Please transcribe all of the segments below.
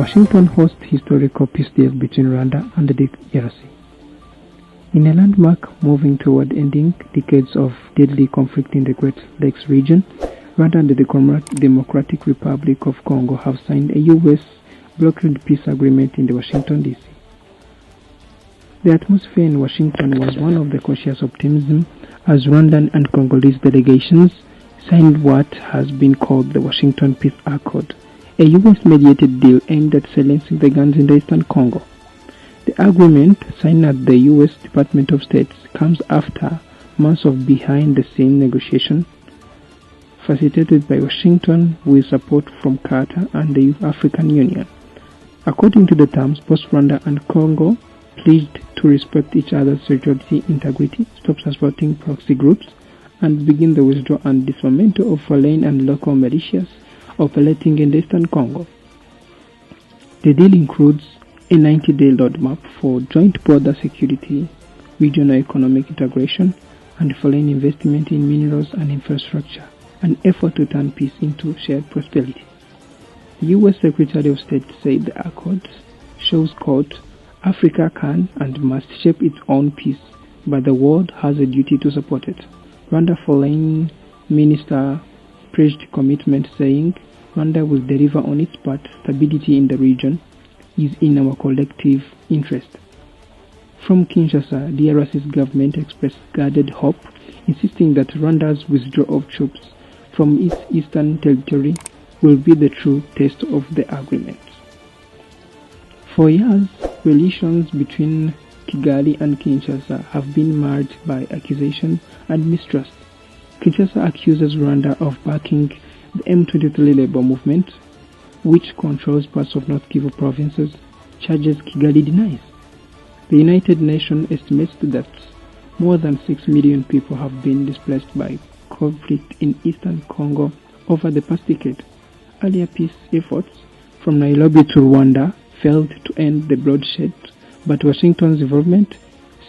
Washington hosts historical peace deal between Rwanda and the DRC. In a landmark moving toward ending decades of deadly conflict in the Great Lakes region, Rwanda and the Democratic Republic of Congo have signed a U.S. brokered peace agreement in Washington, D.C. The atmosphere in Washington was one of the cautious optimism as Rwandan and Congolese delegations signed what has been called the Washington Peace Accord, a U.S.-mediated deal aimed at silencing the guns in the Eastern Congo. The agreement, signed at the U.S. Department of State, comes after months of behind-the-scenes negotiation facilitated by Washington with support from Qatar and the African Union. According to the terms, both Rwanda and Congo pledged to respect each other's territorial integrity, stop supporting proxy groups, and begin the withdrawal and dismantling of foreign and local militias operating in the Eastern Congo. The deal includes a 90-day roadmap for joint border security, regional economic integration, and foreign investment in minerals and infrastructure, an effort to turn peace into shared prosperity. The U.S. Secretary of State said the accord shows, quote, Africa can and must shape its own peace, but the world has a duty to support it. Rwanda Foreign Minister pledged commitment, saying, Rwanda will deliver on its part. Stability in the region is in our collective interest. From Kinshasa, DRC's government expressed guarded hope, insisting that Rwanda's withdrawal of troops from its eastern territory will be the true test of the agreement. For years, relations between Kigali and Kinshasa have been marred by accusation and mistrust. Kinshasa accuses Rwanda of backing the M23 labor movement, which controls parts of North Kivu provinces, charges Kigali denies. The United Nations estimates that more than 6 million people have been displaced by conflict in eastern Congo over the past decade. Earlier peace efforts from Nairobi to Rwanda failed to end the bloodshed, but Washington's involvement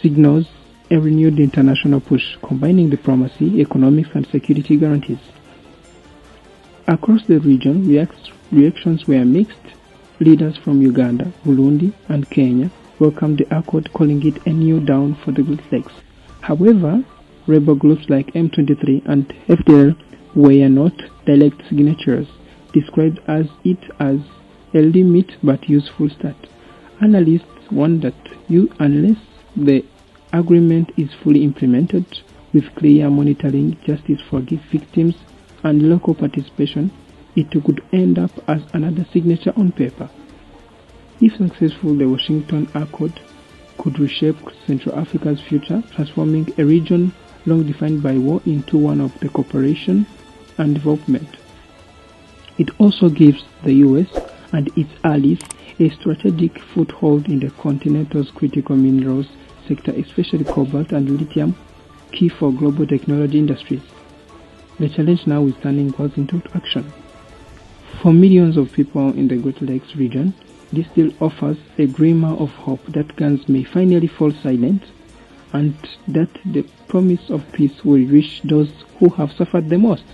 signals a renewed international push, combining diplomacy, economics, and security guarantees. Across the region, reactions were mixed. Leaders from Uganda, Burundi, and Kenya welcomed the accord, calling it a new dawn for the Great Lakes. However, rebel groups like M23 and FDL were not direct signatories, described as a limited but useful start. Analysts warn that unless the agreement is fully implemented with clear monitoring, justice for victims, and local participation, it could end up as another signature on paper. If successful, the Washington Accord could reshape Central Africa's future, transforming a region long defined by war into one of the cooperation and development. It also gives the US and its allies a strategic foothold in the continental's critical minerals sector, especially cobalt and lithium, key for global technology industries. The challenge now is turning words into action. For millions of people in the Great Lakes region, this deal offers a glimmer of hope that guns may finally fall silent, and that the promise of peace will reach those who have suffered the most.